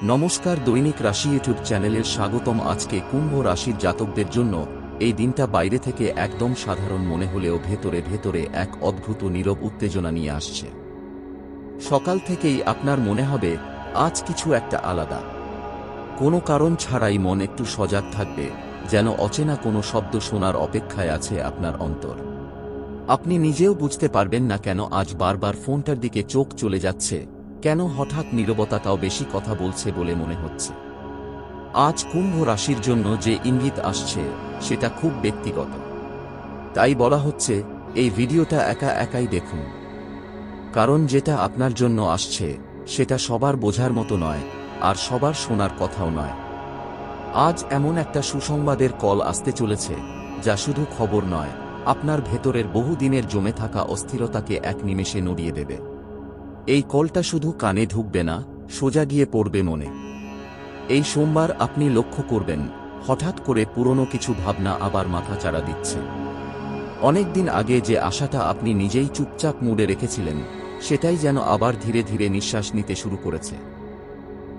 নমস্কার, দৈনিক রাশি ইউটিউব চ্যানেলের স্বাগতম। আজকে কুম্ভ রাশির জাতকদের জন্য এই দিনটা বাইরে থেকে একদম সাধারণ মনে হলেও ভেতরে ভেতরে এক অদ্ভুত নীরব উত্তেজনা নিয়ে আসছে। সকাল থেকেই আপনার মনে হবে আজ কিছু একটা আলাদা। কোনো কারণ ছাড়াই মন একটু সজাগ থাকবে, যেন অচেনা কোনো শব্দ শোনার অপেক্ষায় আছে আপনার অন্তর। আপনি নিজেও বুঝতে পারবেন না কেন আজ বারবার ফোনটার দিকে চোখ চলে যাচ্ছে, কেন হঠাৎ নীরবতাটাও বেশি কথা বলছে বলে মনে হচ্ছে। আজ কুম্ভ রাশির জন্য যে ইঙ্গিত আসছে সেটা খুব ব্যক্তিগত। তাই বলা হচ্ছে এই ভিডিওটা একা একাই দেখুন, কারণ যেটা আপনার জন্য আসছে সেটা সবার বোঝার মতো নয়, আর সবার শোনার কথাও নয়। আজ এমন একটা সুসংবাদের কল আসতে চলেছে যা শুধু খবর নয়, আপনার ভেতরের বহুদিনের জমে থাকা অস্থিরতাকে এক নিমেষে নড়িয়ে দেবে। এই কলটা শুধু কানে ঢুকবে না, সোজা গিয়ে পড়বে মনে। এই সোমবার আপনি লক্ষ্য করবেন হঠাৎ করে পুরনো কিছু ভাবনা আবার মাথাচাড়া দিচ্ছে। অনেকদিন আগে যে আশাটা আপনি নিজেই চুপচাপ মুড়ে রেখেছিলেন, সেটাই যেন আবার ধীরে ধীরে নিঃশ্বাস নিতে শুরু করেছে।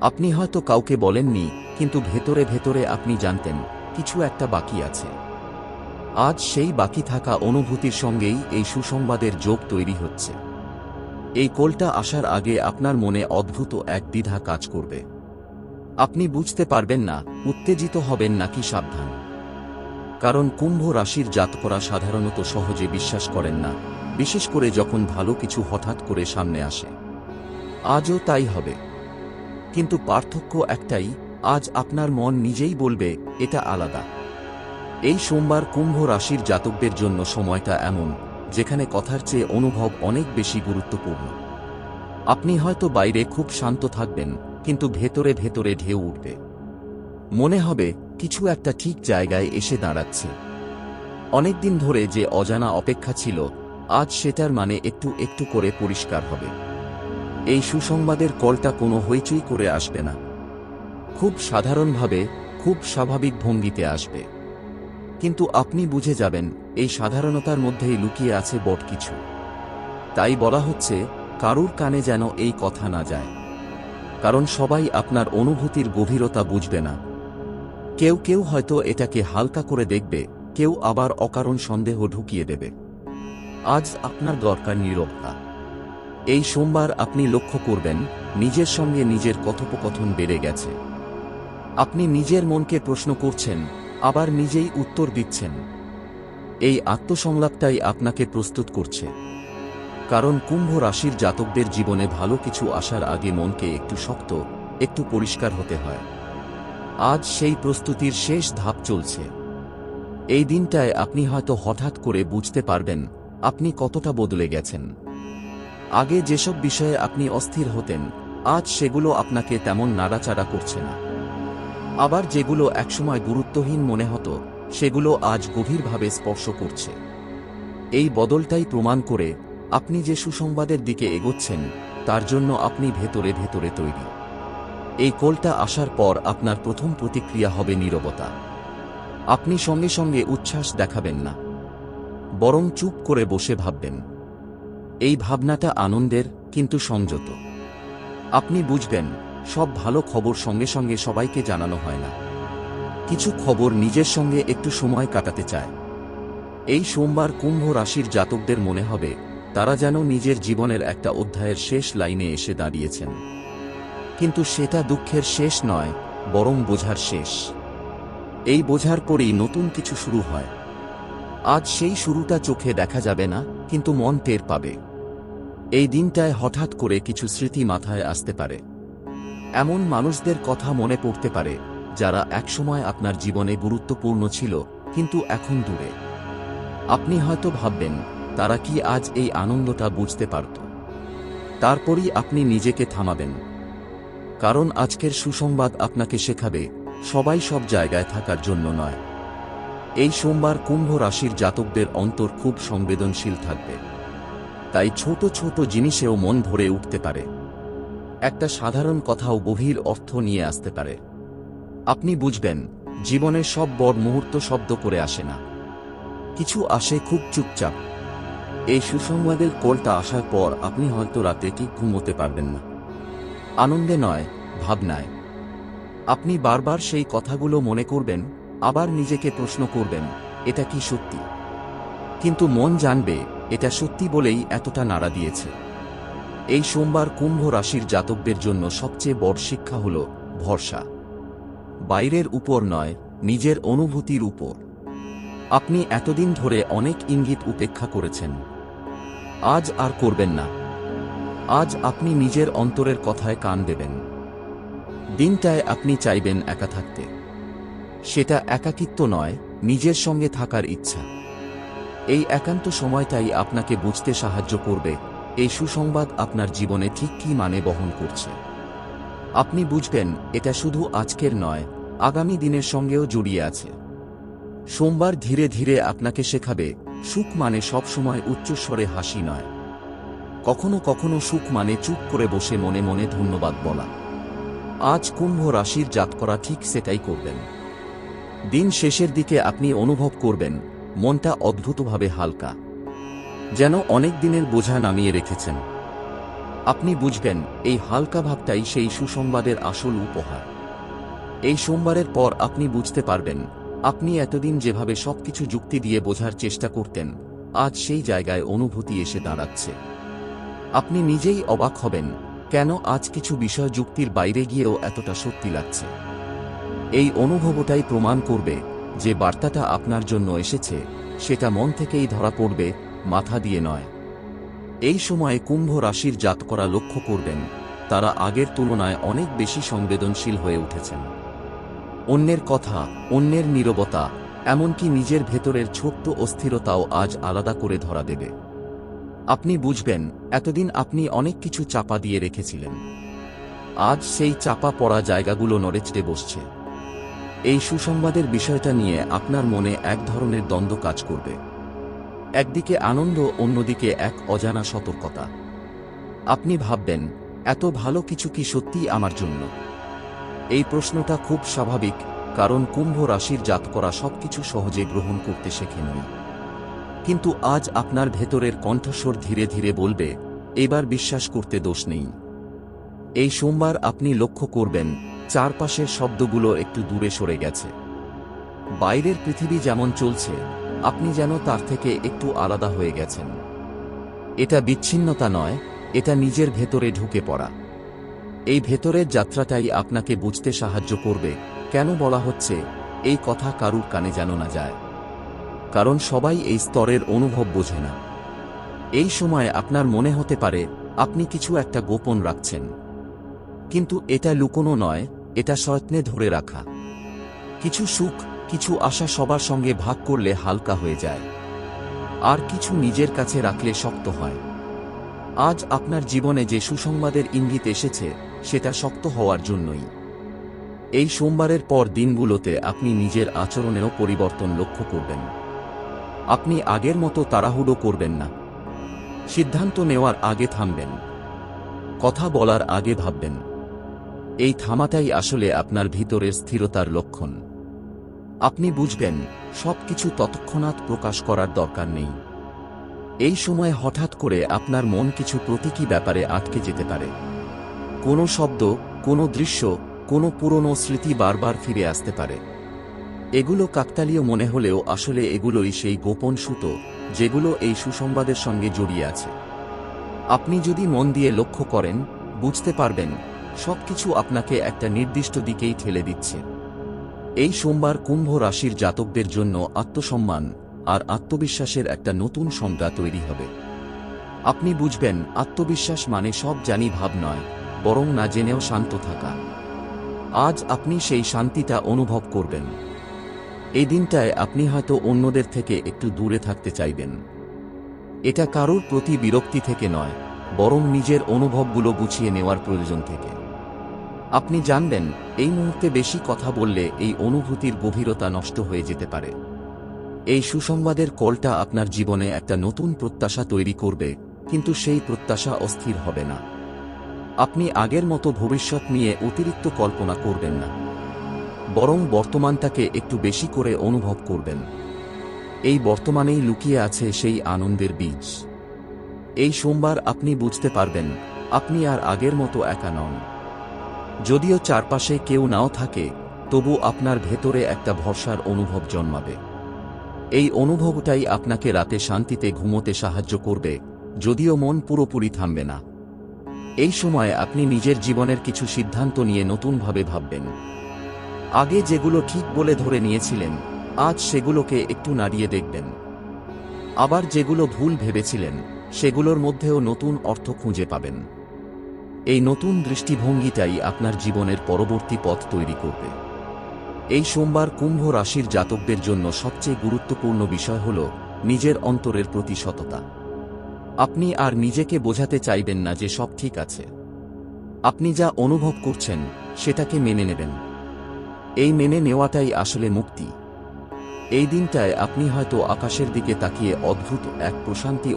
আপনি হয়তো কাউকে বলেননি, কিন্তু ভেতরে ভেতরে আপনি জানতেন কিছু একটা বাকি আছে। আজ সেই বাকি থাকা অনুভূতির সঙ্গেই এই সুসংবাদের যোগ তৈরি হচ্ছে। এই কলটা আসার আগে আপনার মনে অদ্ভুত এক দ্বিধা কাজ করবে। আপনি বুঝতে পারবেন না উত্তেজিত হবেন নাকি সাবধান। কারণ কুম্ভ রাশির জাতকরা সাধারণত সহজে বিশ্বাস করেন না, বিশেষ করে যখন ভালো কিছু হঠাৎ করে সামনে আসে। আজও তাই হবে, কিন্তু পার্থক্য একটাই, আজ আপনার মন নিজেই বলবে এটা আলাদা। এই সোমবার কুম্ভ রাশির জাতকদের জন্য সময়টা এমন যেখানে কথার চেয়ে অনুভব অনেক বেশি গুরুত্বপূর্ণ। আপনি হয়তো বাইরে খুব শান্ত থাকবেন, কিন্তু ভেতরে ভেতরে ঢেউ উঠবে। মনে হবে কিছু একটা ঠিক জায়গায় এসে দাঁড়াচ্ছে। অনেকদিন ধরে যে অজানা অপেক্ষা ছিল, আজ সেটার মানে একটু একটু করে পরিষ্কার হবে। এই সুসংবাদের কলটা কোনো হইচই করে আসবে না, খুব সাধারণভাবে, খুব স্বাভাবিক ভঙ্গিতে আসবে। কিন্তু আপনি বুঝে যাবেন এই সাধারণতার মধ্যেই লুকিয়ে আছে বড় কিছু। তাই বলা হচ্ছে কারুর কানে যেন এই কথা না যায়, কারণ সবাই আপনার অনুভূতির গভীরতা বুঝবে না। কেউ কেউ হয়তো এটাকে হালকা করে দেখবে, কেউ আবার অকারণ সন্দেহ ঢুকিয়ে দেবে। আজ আপনার দরকার নীরবতা। এই সোমবার আপনি লক্ষ্য করবেন নিজের সঙ্গে নিজের কথোপকথন বেড়ে গেছে। আপনি নিজের মনকে প্রশ্ন করছেন, আবার নিজেই উত্তর দিচ্ছেন। এই আত্মসংলাপটাই আপনাকে প্রস্তুত করছে। কারণ কুম্ভ রাশির জাতকদের জীবনে ভালো কিছু আসার আগে মনকে একটু শক্ত, একটু পরিষ্কার হতে হয়। আজ সেই প্রস্তুতির শেষ ধাপ চলছে। এই দিনটায় আপনি হয়তো হঠাৎ করে বুঝতে পারবেন আপনি কতটা বদলে গেছেন। আগে যেসব বিষয়ে আপনি অস্থির হতেন, আজ সেগুলো আপনাকে তেমন নাড়াচাড়া করছে না। আবার যেগুলো একসময় গুরুত্বহীন মনে হতো, সেগুলো আজ গভীরভাবে স্পর্শ করছে। এই বদলটাই প্রমাণ করে আপনি যে সুসংবাদের দিকে এগোচ্ছেন তার জন্য আপনি ভেতরে ভেতরে তৈরি। এই কলটা আসার পর আপনার প্রথম প্রতিক্রিয়া হবে নীরবতা। আপনি সঙ্গে সঙ্গে উচ্ছ্বাস দেখাবেন না, বরং চুপ করে বসে ভাববেন। এই ভাবনাটা আনন্দের, কিন্তু সংযত। আপনি বুঝবেন সব ভালো খবর সঙ্গে সঙ্গে সবাইকে জানানো হয় না। কিছু খবর নিজের সঙ্গে একটু সময় কাটাতে চায়। এই সোমবার কুম্ভ রাশির জাতকদের মনে হবে তারা যেন নিজের জীবনের একটা অধ্যায়ের শেষ লাইনে এসে দাঁড়িয়েছেন। কিন্তু সেটা দুঃখের শেষ নয়, বরং বোঝার শেষ। এই বোঝার পরেই নতুন কিছু শুরু হয়। আজ সেই শুরুটা চোখে দেখা যাবে না, কিন্তু মন টের পাবে। এই দিনটায় হঠাৎ করে কিছু স্মৃতি মাথায় আসতে পারে। এমন মানুষদের কথা মনে পড়তে পারে যারা একসময় আপনার জীবনে গুরুত্বপূর্ণ ছিল, কিন্তু এখন দূরে। আপনি হয়তো ভাববেন তারা কি আজ এই আনন্দটা বুঝতে পারত। তারপরই আপনি নিজেকে থামাবেন, কারণ আজকের সুসংবাদ আপনাকে শেখাবে সবাই সব জায়গায় থাকার জন্য নয়। এই সোমবার কুম্ভ রাশির জাতকদের অন্তর খুব সংবেদনশীল থাকবে। তাই ছোট ছোট জিনিসেও মন ভরে উঠতে পারে। একটা সাধারণ কথাও গভীর অর্থ নিয়ে আসতে পারে। আপনি বুঝবেন জীবনের সব বড় মুহূর্ত শব্দ করে আসে না, কিছু আসে খুব চুপচাপ। এই সুসংবাদের কলটা আসার পর আপনি হয়তো রাতে ঠিক ঘুমোতে পারবেন না। আনন্দে নয়, ভাবনায়। আপনি বারবার সেই কথাগুলো মনে করবেন, আবার নিজেকে প্রশ্ন করবেন, এটা কি সত্যি? কিন্তু মন জানবে এটা সত্যি বলেই এতটা নাড়া দিয়েছে। এই সোমবার কুম্ভ রাশির জাতকদের জন্য সবচেয়ে বড় শিক্ষা হল ভরসা। বাইরের উপর নয়, নিজের অনুভূতির উপর। আপনি এতদিন ধরে অনেক ইঙ্গিত উপেক্ষা করেছেন, আজ আর করবেন না। আজ আপনি নিজের অন্তরের কথায় কান দেবেন। দিনটায় আপনি চাইবেন একা থাকতে। সেটা একাকিত্ব নয়, নিজের সঙ্গে থাকার ইচ্ছা। এই একান্ত সময়টাই আপনাকে বুঝতে সাহায্য করবে এই সুসংবাদ আপনার জীবনে ঠিক কী মানে বহন করছে। আপনি বুঝবেন এটা শুধু আজকের নয়, আগামী দিনের সঙ্গেও জড়িয়ে আছে। সোমবার ধীরে ধীরে আপনাকে শেখাবে সুখ মানে সবসময় উচ্চস্বরে হাসি নয়। কখনো কখনো সুখ মানে চুপ করে বসে মনে মনে ধন্যবাদ বলা। আজ কুম্ভ রাশির জাতকরা ঠিক সেটাই করবেন। দিন শেষের দিকে আপনি অনুভব করবেন মনটা অদ্ভুতভাবে হালকা, যেন অনেক দিনের বোঝা নামিয়ে রেখেছেন। আপনি বুঝবেন এই হালকা ভাবটাই সেই সুসংবাদের আসল উপহার। এই সোমবারের পর আপনি বুঝতে পারবেন আপনি এতদিন যেভাবে সবকিছু যুক্তি দিয়ে বোঝার চেষ্টা করতেন, আজ সেই জায়গায় অনুভূতি এসে দাঁড়াচ্ছে। আপনি নিজেই অবাক হবেন কেন আজ কিছু বিষয় যুক্তির বাইরে গিয়েও এতটা সত্যি লাগছে। এই অনুভবটাই প্রমাণ করবে যে বার্তাটা আপনার জন্য এসেছে সেটা মন থেকেই ধরা পড়বে, মাথা দিয়ে নয়। এই সময়ে কুম্ভ রাশির জাতকরা লক্ষ্য করবেন তারা আগের তুলনায় অনেক বেশি সংবেদনশীল হয়ে উঠেছেন। অন্যের কথা, অন্যের নীরবতা, এমনকি নিজের ভেতরের ছোট্ট অস্থিরতাও আজ আলাদা করে ধরা দেবে। আপনি বুঝবেন এতদিন আপনি অনেক কিছু চাপা দিয়ে রেখেছিলেন, আজ সেই চাপা পড়া জায়গাগুলো নড়েচড়ে বসছে। এই সুসংবাদের বিষয়টা নিয়ে আপনার মনে এক ধরনের দ্বন্দ্ব কাজ করবে। একদিকে আনন্দ, অন্যদিকে এক অজানা সতর্কতা। আপনি ভাববেন এত ভালো কিছু কি সত্যিই আমার জন্য? এই প্রশ্নটা খুব স্বাভাবিক, কারণ কুম্ভ রাশির জাতকরা সবকিছু সহজে গ্রহণ করতে শেখেননি। কিন্তু আজ আপনার ভেতরের কণ্ঠস্বর ধীরে ধীরে বলবে এবার বিশ্বাস করতে দোষ নেই। এই সোমবার আপনি লক্ষ্য করবেন চারপাশের শব্দগুলো একটু দূরে সরে গেছে। বাইরের পৃথিবী যেমন চলছে, আপনি যেন তার থেকে একটু আলাদা হয়ে গেছেন। এটা বিচ্ছিন্নতা নয়, এটা নিজের ভেতরে ঢুকে পড়া। এই ভেতরের যাত্রাটাই আপনাকে বুঝতে সাহায্য করবে কেন বলা হচ্ছে এই কথা কারুর কানে যেন না যায়। কারণ সবাই এই স্তরের অনুভব বোঝে না। এই সময় আপনার মনে হতে পারে আপনি কিছু একটা গোপন রাখছেন, কিন্তু এটা লুকোনো নয়, এটা যত্নে ধরে রাখা। কিছু সুখ, কিছু আশা সবার সঙ্গে ভাগ করলে হালকা হয়ে যায়, আর কিছু নিজের কাছে রাখলে শক্ত হয়। আজ আপনার জীবনে যে সুসংবাদের ইঙ্গিত এসেছে সেটা শক্ত হওয়ার জন্যই। এই সোমবারের পর দিনগুলোতে আপনি নিজের আচরণেও পরিবর্তন লক্ষ্য করবেন। আপনি আগের মতো তাড়াহুড়ো করবেন না। সিদ্ধান্ত নেওয়ার আগে থামবেন, কথা বলার আগে ভাববেন। এই থামাটাই আসলে আপনার ভিতরের স্থিরতার লক্ষণ। আপনি বুঝবেন সবকিছু তৎক্ষণাৎ প্রকাশ করার দরকার নেই। এই সময় হঠাৎ করে আপনার মন কিছু প্রতীকী ব্যাপারে আটকে যেতে পারে। কোনো শব্দ, কোনো দৃশ্য, কোনো পুরনো স্মৃতি বারবার ফিরে আসতে পারে। এগুলো কাকতালীয় মনে হলেও আসলে এগুলোই সেই গোপন সুতো যেগুলো এই সুসংবাদের সঙ্গে জড়িয়ে আছে। আপনি যদি মন দিয়ে লক্ষ্য করেন, বুঝতে পারবেন সবকিছু আপনাকে একটা নির্দিষ্ট দিকেই ঠেলে দিচ্ছে। এই সোমবার কুম্ভ রাশির জাতকদের জন্য আত্মসম্মান আর আত্মবিশ্বাসের একটা নতুন সংজ্ঞা তৈরি হবে। আপনি বুঝবেন আত্মবিশ্বাস মানে সব জানি ভাব নয়, বরং না জেনেও শান্ত থাকা। আজ আপনি সেই শান্তিটা অনুভব করবেন। এই দিনটায় আপনি হয়তো অন্যদের থেকে একটু দূরে থাকতে চাইবেন। এটা কারোর প্রতি বিরক্তি থেকে নয়, বরং নিজের অনুভবগুলো গুছিয়ে নেওয়ার প্রয়োজন থেকে। আপনি জানবেন এই মুহূর্তে বেশি কথা বললে এই অনুভূতির গভীরতা নষ্ট হয়ে যেতে পারে। এই সুসংবাদের কলটা আপনার জীবনে একটা নতুন প্রত্যাশা তৈরি করবে, কিন্তু সেই প্রত্যাশা অস্থির হবে না। আপনি আগের মতো ভবিষ্যৎ নিয়ে অতিরিক্ত কল্পনা করবেন না, বরং বর্তমানটাকে একটু বেশি করে অনুভব করবেন। এই বর্তমানেই লুকিয়ে আছে সেই আনন্দের বীজ। এই সোমবার আপনি বুঝতে পারবেন আপনি আর আগের মতো একা নন। যদিও চারপাশে কেউ নাও থাকে, তবু আপনার ভেতরে একটা ভরসার অনুভব জন্মাবে। এই অনুভবটাই আপনাকে রাতে শান্তিতে ঘুমোতে সাহায্য করবে, যদিও মন পুরোপুরি থামবে না। এই সময় আপনি নিজের জীবনের কিছু সিদ্ধান্ত নিয়ে নতুনভাবে ভাববেন। আগে যেগুলো ঠিক বলে ধরে নিয়েছিলেন, আজ সেগুলোকে একটু নাড়িয়ে দেখবেন। আবার যেগুলো ভুল ভেবেছিলেন, সেগুলোর মধ্যেও নতুন অর্থ খুঁজে পাবেন। এই নতুন দৃষ্টিভঙ্গিটাই আপনার জীবনের পরবর্তী পথ তৈরি করবে। এই সোমবার কুম্ভ রাশির জাতকদের জন্য সবচেয়ে গুরুত্বপূর্ণ বিষয় হল নিজের অন্তরের প্রতি সততা। আপনি আর নিজেকে বোঝাতে চাইবেন না যে সব ঠিক আছে। আপনি যা অনুভব করছেন সেটাকে মেনে নেবেন। এই মেনে নেওয়াটাই আসলে মুক্তি। এই দিনটায় আপনি হয়তো আকাশের দিকে তাকিয়ে অদ্ভুত এক প্রশান্তি